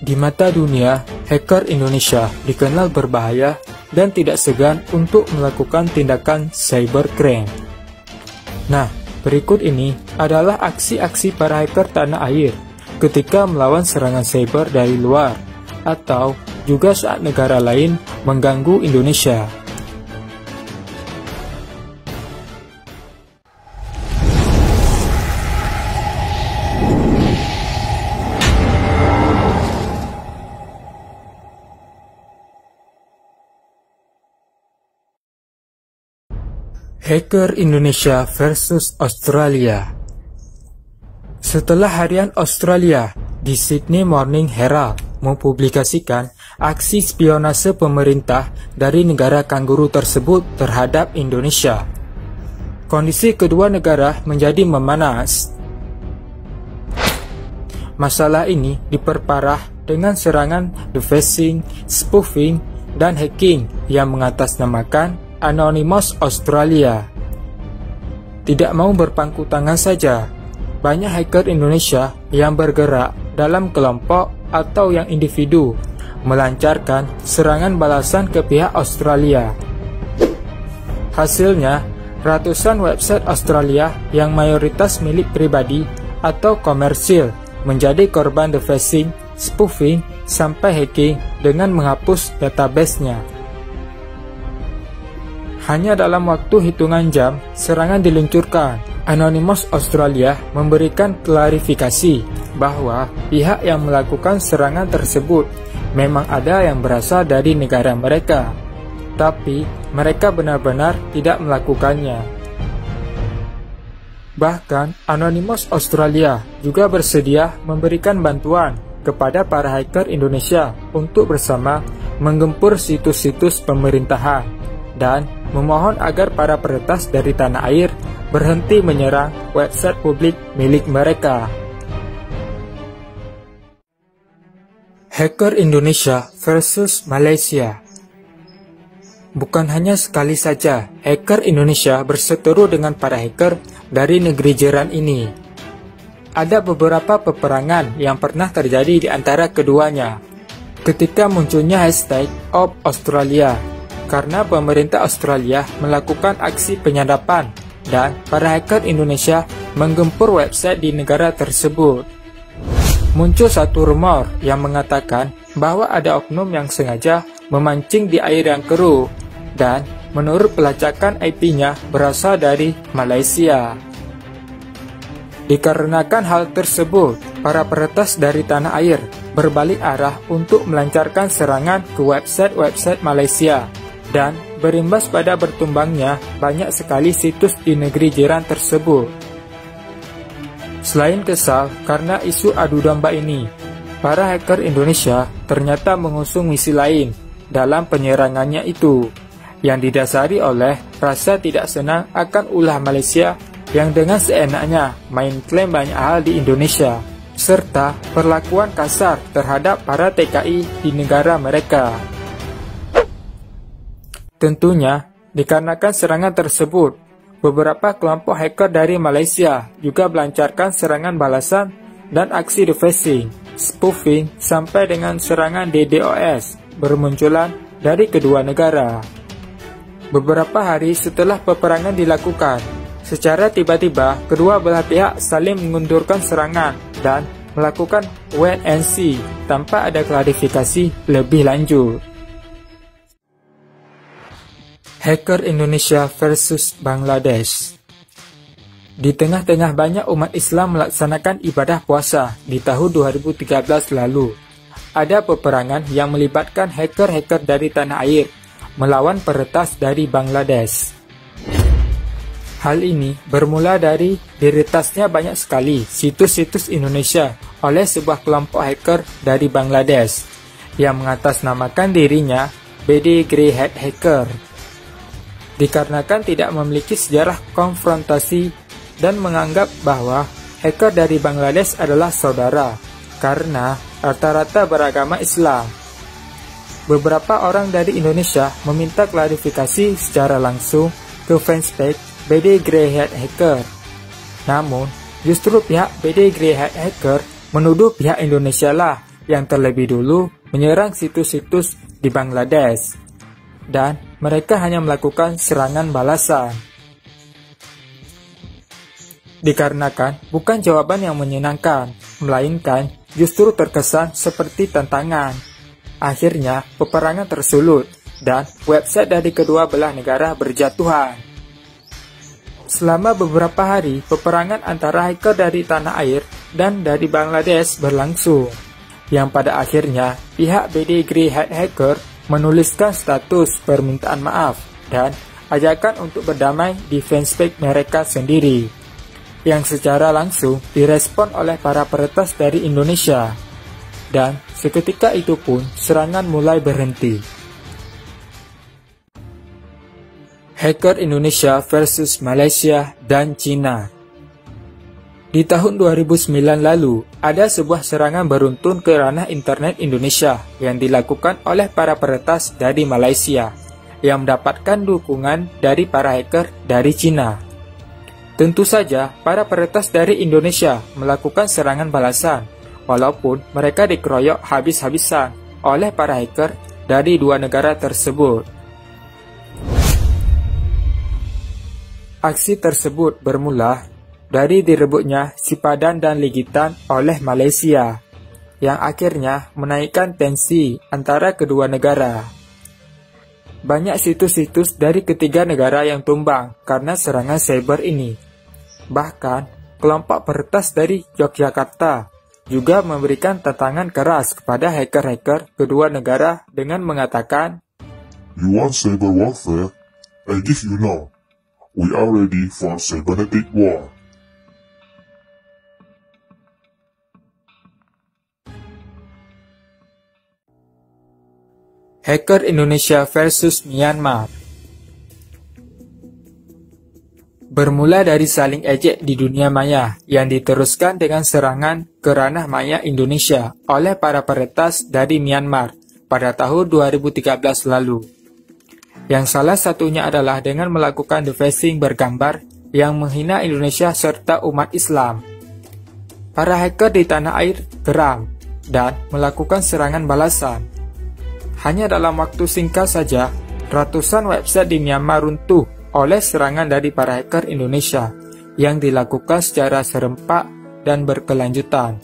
Di mata dunia, hacker Indonesia dikenal berbahaya dan tidak segan untuk melakukan tindakan cybercrime. Nah, berikut ini adalah aksi-aksi para hacker tanah air ketika melawan serangan cyber dari luar, atau juga saat negara lain mengganggu Indonesia. Hacker Indonesia versus Australia. Setelah harian Australia, The Sydney Morning Herald mempublikasikan aksi spionase pemerintah dari negara kanguru tersebut terhadap Indonesia, kondisi kedua negara menjadi memanas. Masalah ini diperparah dengan serangan defacing, spoofing, dan hacking yang mengatasnamakan Anonymous Australia. Tidak mau berpangku tangan saja, banyak hacker Indonesia yang bergerak dalam kelompok atau yang individu melancarkan serangan balasan ke pihak Australia. Hasilnya, ratusan website Australia yang mayoritas milik pribadi atau komersil menjadi korban defacing, spoofing, sampai hacking dengan menghapus database-nya. Hanya dalam waktu hitungan jam, serangan diluncurkan. Anonymous Australia memberikan klarifikasi bahwa pihak yang melakukan serangan tersebut memang ada yang berasal dari negara mereka, tapi mereka benar-benar tidak melakukannya. Bahkan, Anonymous Australia juga bersedia memberikan bantuan kepada para hacker Indonesia untuk bersama menggempur situs-situs pemerintahan dan memohon agar para peretas dari tanah air berhenti menyerang website publik milik mereka. Hacker Indonesia versus Malaysia. Bukan hanya sekali saja hacker Indonesia berseteru dengan para hacker dari negeri jiran ini. Ada beberapa peperangan yang pernah terjadi di antara keduanya ketika munculnya hashtag Op Australia, karena pemerintah Australia melakukan aksi penyadapan dan para hacker Indonesia menggempur website di negara tersebut. Muncul satu rumor yang mengatakan bahwa ada oknum yang sengaja memancing di air yang keruh, dan menurut pelacakan IP-nya berasal dari Malaysia. Dikarenakan hal tersebut, para peretas dari tanah air berbalik arah untuk melancarkan serangan ke website-website Malaysia, dan berimbas pada bertumbangnya banyak sekali situs di negeri jiran tersebut. Selain kesal karena isu adu domba ini, para hacker Indonesia ternyata mengusung misi lain dalam penyerangannya itu, yang didasari oleh rasa tidak senang akan ulah Malaysia yang dengan seenaknya main klaim banyak hal di Indonesia, serta perlakuan kasar terhadap para TKI di negara mereka. Tentunya, dikarenakan serangan tersebut, beberapa kelompok hacker dari Malaysia juga melancarkan serangan balasan dan aksi defacing, spoofing, sampai dengan serangan DDoS bermunculan dari kedua negara. Beberapa hari setelah peperangan dilakukan, secara tiba-tiba kedua belah pihak saling mengundurkan serangan dan melakukan wait and see tanpa ada klarifikasi lebih lanjut. Hacker Indonesia versus Bangladesh. Di tengah-tengah banyak umat Islam melaksanakan ibadah puasa di tahun 2013 lalu, ada peperangan yang melibatkan hacker-hacker dari tanah air melawan peretas dari Bangladesh. Hal ini bermula dari diretasnya banyak sekali situs-situs Indonesia oleh sebuah kelompok hacker dari Bangladesh yang mengatasnamakan dirinya BD Grey Hat Hacker. Dikarenakan tidak memiliki sejarah konfrontasi dan menganggap bahwa hacker dari Bangladesh adalah saudara, karena rata-rata beragama Islam. Beberapa orang dari Indonesia meminta klarifikasi secara langsung ke fanspage BD Grey Hat Hacker. Namun, justru pihak BD Grey Hat Hacker menuduh pihak Indonesia lah yang terlebih dulu menyerang situs-situs di Bangladesh, dan mereka hanya melakukan serangan balasan. Dikarenakan bukan jawaban yang menyenangkan, melainkan justru terkesan seperti tantangan. Akhirnya, peperangan tersulut, dan website dari kedua belah negara berjatuhan. Selama beberapa hari, peperangan antara hacker dari tanah air dan dari Bangladesh berlangsung, yang pada akhirnya pihak BD Grey Hat Hacker menuliskan status permintaan maaf dan ajakan untuk berdamai di fanspage mereka sendiri, yang secara langsung direspon oleh para peretas dari Indonesia. Dan seketika itu pun serangan mulai berhenti. Hacker Indonesia versus Malaysia dan Cina. Di tahun 2009 lalu, ada sebuah serangan beruntun ke ranah internet Indonesia yang dilakukan oleh para peretas dari Malaysia, yang mendapatkan dukungan dari para hacker dari Cina. Tentu saja, para peretas dari Indonesia melakukan serangan balasan, walaupun mereka dikeroyok habis-habisan oleh para hacker dari dua negara tersebut. Aksi tersebut bermula dari direbutnya Sipadan dan Ligitan oleh Malaysia, yang akhirnya menaikkan tensi antara kedua negara. Banyak situs-situs dari ketiga negara yang tumbang karena serangan cyber ini. Bahkan, kelompok peretas dari Yogyakarta juga memberikan tantangan keras kepada hacker-hacker kedua negara dengan mengatakan, "You want cyber warfare? I give you now. We are ready for cybernetic war." Hacker Indonesia versus Myanmar. Bermula dari saling ejek di dunia maya yang diteruskan dengan serangan ke ranah maya Indonesia oleh para peretas dari Myanmar pada tahun 2013 lalu. Yang salah satunya adalah dengan melakukan defacing bergambar yang menghina Indonesia serta umat Islam. Para hacker di tanah air geram dan melakukan serangan balasan. Hanya dalam waktu singkat saja, ratusan website di Myanmar runtuh oleh serangan dari para hacker Indonesia yang dilakukan secara serempak dan berkelanjutan.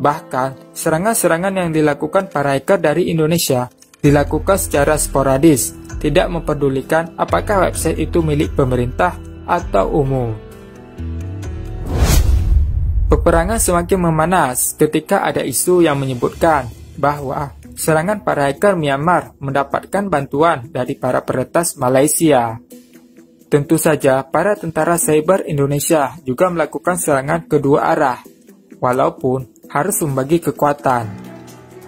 Bahkan, serangan-serangan yang dilakukan para hacker dari Indonesia dilakukan secara sporadis, tidak memperdulikan apakah website itu milik pemerintah atau umum. Peperangan semakin memanas ketika ada isu yang menyebutkan bahwa serangan para hacker Myanmar mendapatkan bantuan dari para peretas Malaysia. Tentu saja, para tentara cyber Indonesia juga melakukan serangan kedua arah, walaupun harus membagi kekuatan.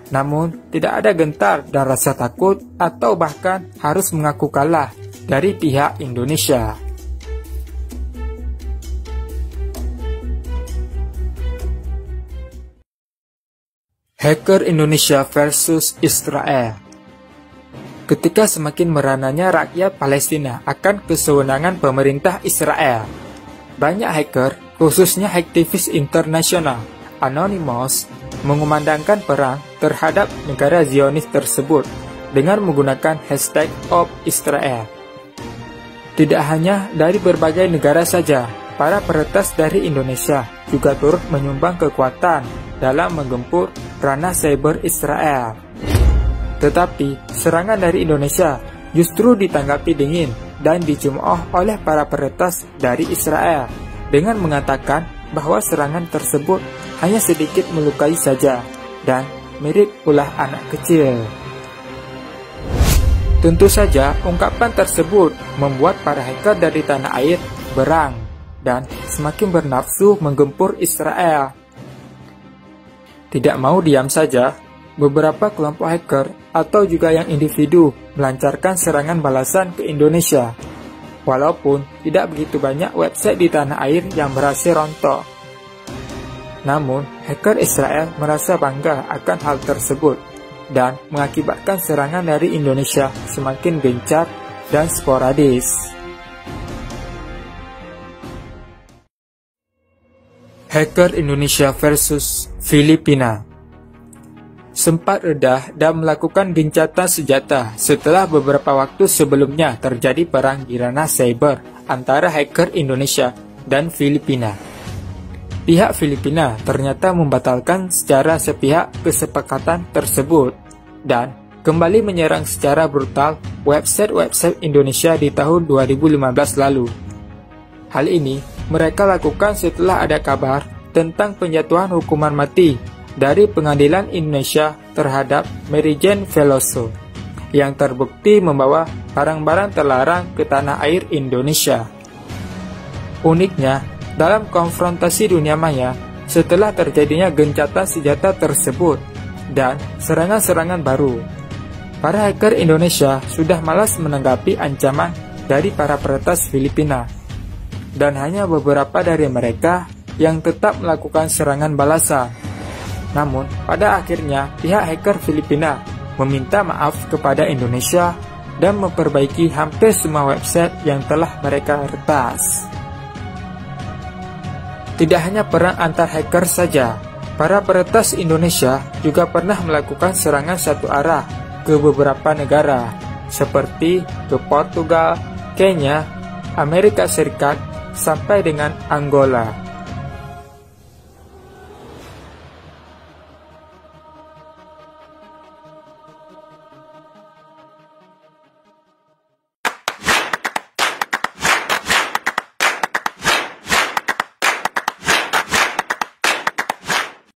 Namun, tidak ada gentar dan rasa takut atau bahkan harus mengaku kalah dari pihak Indonesia. Hacker Indonesia versus Israel. Ketika semakin merananya rakyat Palestina akan kesewenangan pemerintah Israel, banyak hacker, khususnya aktivis internasional Anonymous, mengumandangkan perang terhadap negara Zionis tersebut dengan menggunakan hashtag #OpIsrael. Tidak hanya dari berbagai negara saja, para peretas dari Indonesia juga turut menyumbang kekuatan dalam menggempur ranah cyber Israel. Tetapi, serangan dari Indonesia justru ditanggapi dingin dan dicemooh oleh para peretas dari Israel dengan mengatakan bahwa serangan tersebut hanya sedikit melukai saja dan mirip ulah anak kecil. Tentu saja, ungkapan tersebut membuat para hacker dari tanah air berang dan semakin bernafsu menggempur Israel. Tidak mau diam saja, beberapa kelompok hacker atau juga yang individu melancarkan serangan balasan ke Indonesia. Walaupun tidak begitu banyak website di tanah air yang berhasil rontok. Namun, hacker Israel merasa bangga akan hal tersebut dan mengakibatkan serangan dari Indonesia semakin gencar dan sporadis. Hacker Indonesia versus Filipina sempat reda dan melakukan gencatan senjata setelah beberapa waktu sebelumnya terjadi perang di ranah cyber antara hacker Indonesia dan Filipina. Pihak Filipina ternyata membatalkan secara sepihak kesepakatan tersebut dan kembali menyerang secara brutal website-website Indonesia di tahun 2015 lalu. Hal ini mereka lakukan setelah ada kabar tentang penjatuhan hukuman mati dari Pengadilan Indonesia terhadap Mary Jane Veloso yang terbukti membawa barang-barang terlarang ke tanah air Indonesia. Uniknya, dalam konfrontasi dunia maya, setelah terjadinya gencatan senjata tersebut dan serangan-serangan baru, para hacker Indonesia sudah malas menanggapi ancaman dari para peretas Filipina, dan hanya beberapa dari mereka yang tetap melakukan serangan balasan. Namun, pada akhirnya pihak hacker Filipina meminta maaf kepada Indonesia dan memperbaiki hampir semua website yang telah mereka retas. Tidak hanya perang antar hacker saja, para peretas Indonesia juga pernah melakukan serangan satu arah ke beberapa negara, seperti ke Portugal, Kenya, Amerika Serikat, sampai dengan Angola.